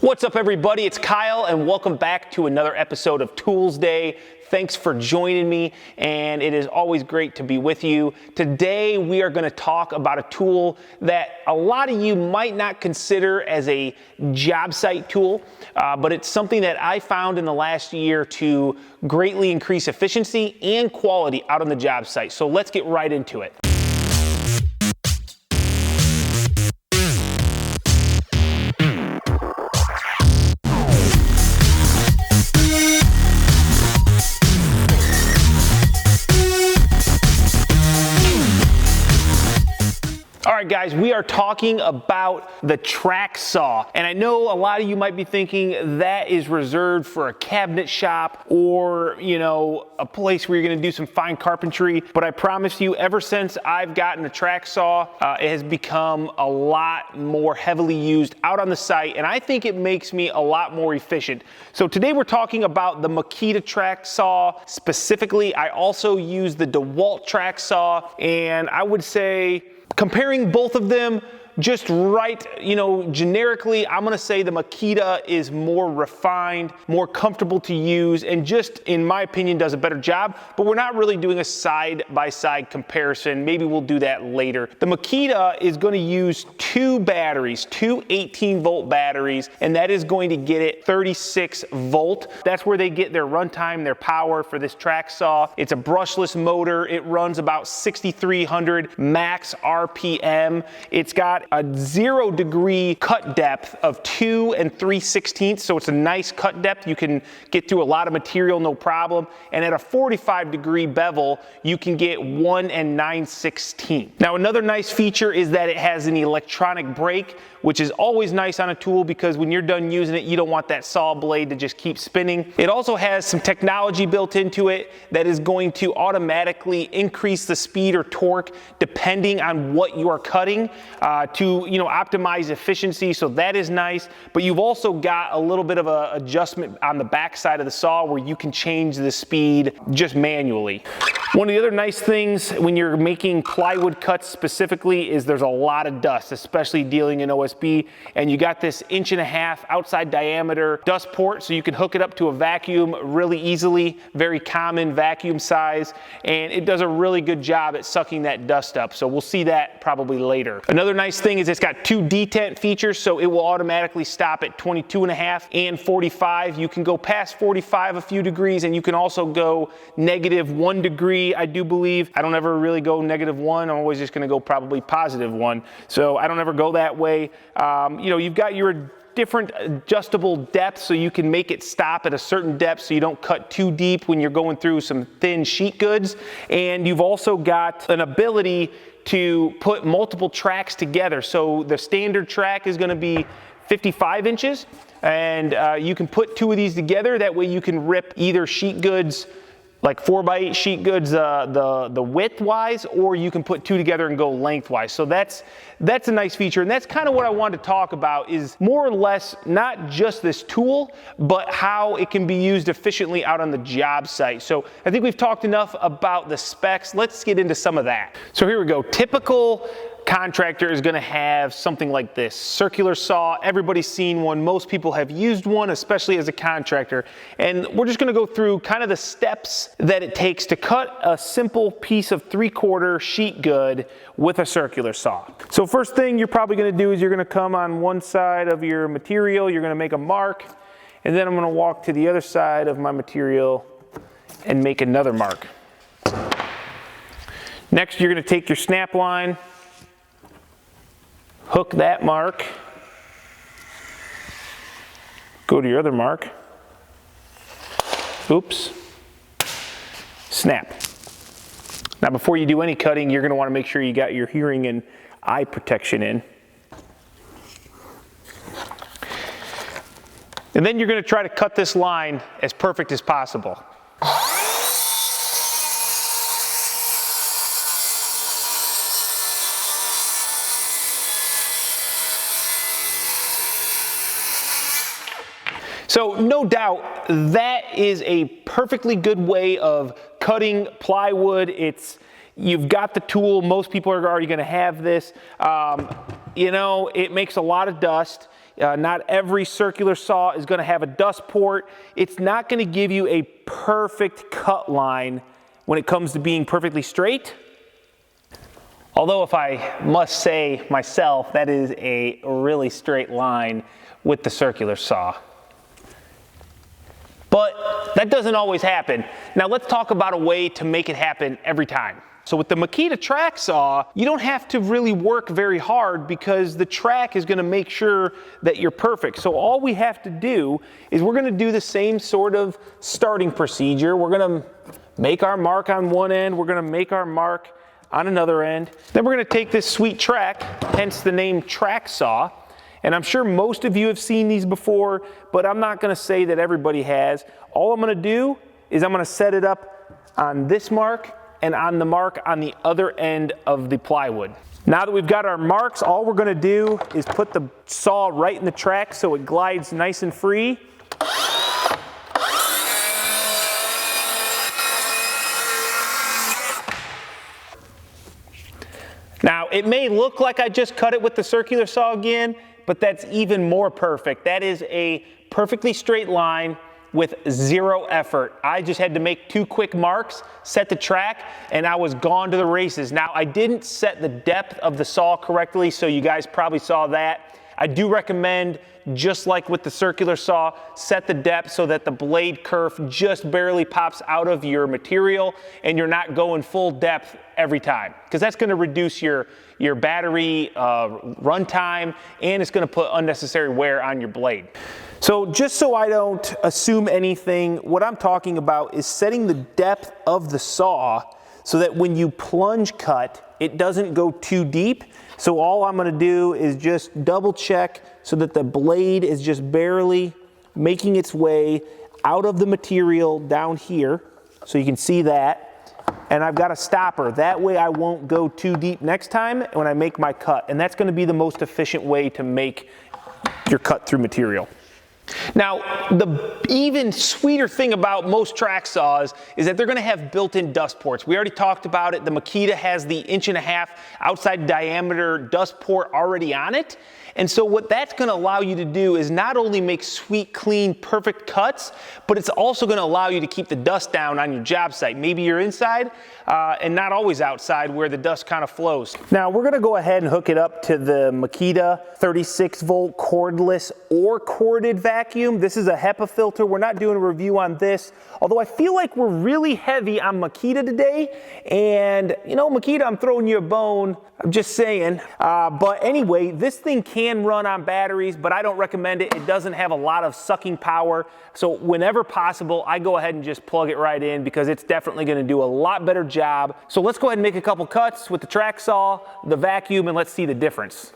What's up, everybody? It's Kyle, and welcome back to another episode of Toolsday. Thanks for joining me, and it is always great to be with you. Today, we are going to talk about a tool that a lot of you might not consider as a job site tool, but it's something that I found in the last year to greatly increase efficiency and quality out on the job site. So let's get right into it. All right, guys, we are talking about the track saw. And I know a lot of you might be thinking that is reserved for a cabinet shop or, a place where you're gonna do some fine carpentry. But I promise you, ever since I've gotten a track saw, it has become a lot more heavily used out on the site. And I think it makes me a lot more efficient. So today we're talking about the Makita Track Saw. Specifically, I also use the DeWalt Track Saw. And I would say, comparing both of them, just right, generically, I'm gonna say the Makita is more refined, more comfortable to use, and just, in my opinion, does a better job, but we're not really doing a side-by-side comparison. Maybe we'll do that later. The Makita is gonna use two batteries, two 18-volt batteries, and that is going to get it 36 volt. That's where they get their runtime, their power for this track saw. It's a brushless motor. It runs about 6,300 max RPM. It's got a 0-degree cut depth of 2 3/16, so it's a nice cut depth. You can get through a lot of material, no problem. And at a 45-degree bevel, you can get 1 9/16. Now, another nice feature is that it has an electronic brake, which is always nice on a tool because when you're done using it, you don't want that saw blade to just keep spinning. It also has some technology built into it that is going to automatically increase the speed or torque depending on what you are cutting to optimize efficiency, so that is nice. But you've also got a little bit of an adjustment on the back side of the saw where you can change the speed just manually. One of the other nice things when you're making plywood cuts specifically is there's a lot of dust, especially dealing in OSB, and you got this 1.5" outside diameter dust port, so you can hook it up to a vacuum really easily, very common vacuum size, and it does a really good job at sucking that dust up, so we'll see that probably later. Another nice thing is it's got two detent features, so it will automatically stop at 22.5 and 45. You can go past 45 a few degrees, and you can also go -1 degree, I do believe. I don't ever really go -1. I'm always just gonna go probably +1. So I don't ever go that way. You've got your different adjustable depths, so you can make it stop at a certain depth so you don't cut too deep when you're going through some thin sheet goods. And you've also got an ability to put multiple tracks together. So the standard track is gonna be 55 inches, and you can put two of these together. That way you can rip either sheet goods, like 4x8 sheet goods, the width-wise, or you can put two together and go lengthwise. So that's a nice feature, and that's kind of what I wanted to talk about, is more or less not just this tool, but how it can be used efficiently out on the job site. So I think we've talked enough about the specs. Let's get into some of that. So here we go. Typical contractor is going to have something like this circular saw. Everybody's seen one. Most people have used one, especially as a contractor. And we're just going to go through kind of the steps that it takes to cut a simple piece of 3/4 sheet good with a circular saw. So first thing you're probably going to do is you're going to come on one side of your material. You're going to make a mark, and then I'm going to walk to the other side of my material and make another mark. Next, you're going to take your snap line, hook that mark, go to your other mark, oops, snap. Now before you do any cutting, you're gonna wanna make sure you got your hearing and eye protection in. And then you're gonna try to cut this line as perfect as possible. So no doubt that is a perfectly good way of cutting plywood. You've got the tool. Most people are already going to have this. It makes a lot of dust. Not every circular saw is going to have a dust port. It's not going to give you a perfect cut line when it comes to being perfectly straight. Although if I must say myself, that is a really straight line with the circular saw. But that doesn't always happen. Now let's talk about a way to make it happen every time. So with the Makita Track Saw, you don't have to really work very hard because the track is gonna make sure that you're perfect. So all we have to do is we're gonna do the same sort of starting procedure. We're gonna make our mark on one end, we're gonna make our mark on another end. Then we're gonna take this sweet track, hence the name Track Saw. And I'm sure most of you have seen these before, but I'm not gonna say that everybody has. All I'm gonna do is I'm gonna set it up on this mark and on the mark on the other end of the plywood. Now that we've got our marks, all we're gonna do is put the saw right in the track so it glides nice and free. Now, it may look like I just cut it with the circular saw again, but that's even more perfect. That is a perfectly straight line with zero effort. I just had to make 2 quick marks, set the track, and I was gone to the races. Now, I didn't set the depth of the saw correctly, so you guys probably saw that. I do recommend, just like with the circular saw, set the depth so that the blade kerf just barely pops out of your material and you're not going full depth every time, because that's going to reduce your battery run time, and it's going to put unnecessary wear on your blade. So just so I don't assume anything, what I'm talking about is setting the depth of the saw so that when you plunge cut, it doesn't go too deep. So all I'm gonna do is just double check so that the blade is just barely making its way out of the material down here. So you can see that. And I've got a stopper. That way I won't go too deep next time when I make my cut. And that's gonna be the most efficient way to make your cut through material. Now, the even sweeter thing about most track saws is that they're going to have built-in dust ports. We already talked about it. The Makita has the 1.5" outside diameter dust port already on it. And so what that's going to allow you to do is not only make sweet, clean, perfect cuts, but it's also going to allow you to keep the dust down on your job site. Maybe you're inside and not always outside where the dust kind of flows. Now we're going to go ahead and hook it up to the Makita 36-volt cordless or corded vacuum. This is a HEPA filter. We're not doing a review on this, although I feel like we're really heavy on Makita today. And you know, Makita, I'm throwing you a bone. I'm just saying. But anyway, this thing can run on batteries, but I don't recommend it. It doesn't have a lot of sucking power. So whenever possible, I go ahead and just plug it right in because it's definitely going to do a lot better job. So let's go ahead and make a couple cuts with the track saw, the vacuum, and let's see the difference.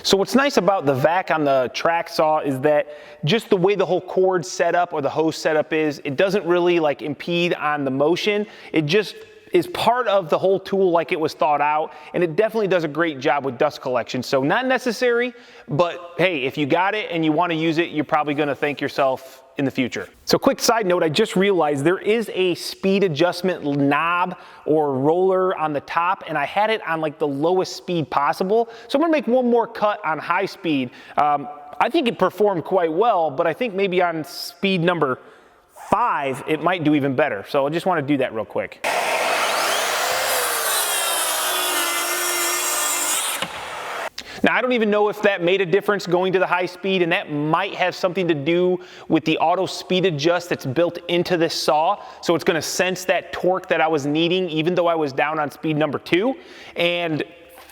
So what's nice about the vac on the track saw is that just the way the whole cord setup or the hose setup is, it doesn't really like impede on the motion. It just is part of the whole tool like it was thought out, and it definitely does a great job with dust collection. So not necessary, but hey, if you got it and you want to use it, you're probably going to thank yourself in the future. So quick side note, I just realized there is a speed adjustment knob or roller on the top, and I had it on like the lowest speed possible. So I'm gonna make one more cut on high speed. I think it performed quite well, but I think maybe on speed number 5, it might do even better. So I just wanna do that real quick. Now, I don't even know if that made a difference going to the high speed, and that might have something to do with the auto speed adjust that's built into this saw. So it's gonna sense that torque that I was needing, even though I was down on speed number 2. And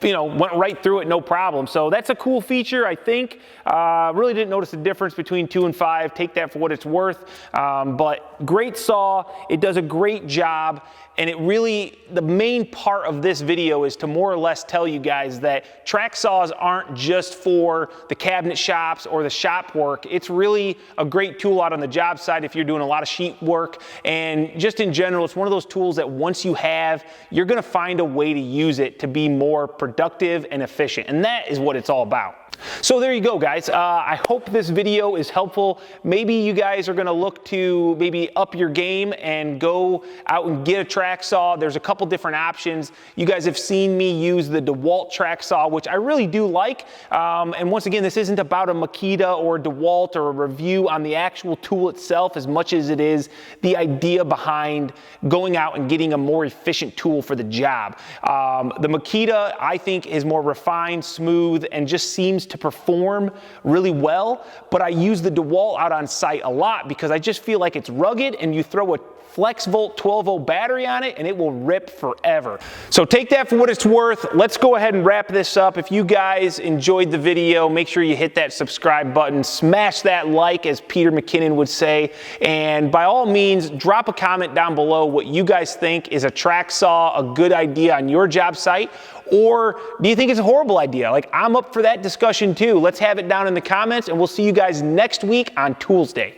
went right through it, no problem. So that's a cool feature, I think. Really didn't notice the difference between 2 and 5. Take that for what it's worth. But great saw. It does a great job. And it really, the main part of this video is to more or less tell you guys that track saws aren't just for the cabinet shops or the shop work. It's really a great tool out on the job site if you're doing a lot of sheet work. And just in general, it's one of those tools that once you have, you're gonna find a way to use it to be more productive and efficient. And that is what it's all about. So there you go, guys. I hope this video is helpful. Maybe you guys are gonna look to maybe up your game and go out and get a track saw. There's a couple different options. You guys have seen me use the DeWalt track saw, which I really do like. And once again, this isn't about a Makita or a DeWalt or a review on the actual tool itself as much as it is the idea behind going out and getting a more efficient tool for the job. The Makita, I think, is more refined, smooth, and just seems to perform really well, but I use the DeWalt out on site a lot because I just feel like it's rugged, and you throw a flex volt 12-volt battery on it and it will rip forever. So take that for what it's worth. Let's go ahead and wrap this up. If you guys enjoyed the video, make sure you hit that subscribe button, smash that like, as Peter McKinnon would say, and by all means, drop a comment down below what you guys think. Is a track saw a good idea on your job site? Or do you think it's a horrible idea? Like, I'm up for that discussion too. Let's have it down in the comments, and we'll see you guys next week on Toolsday.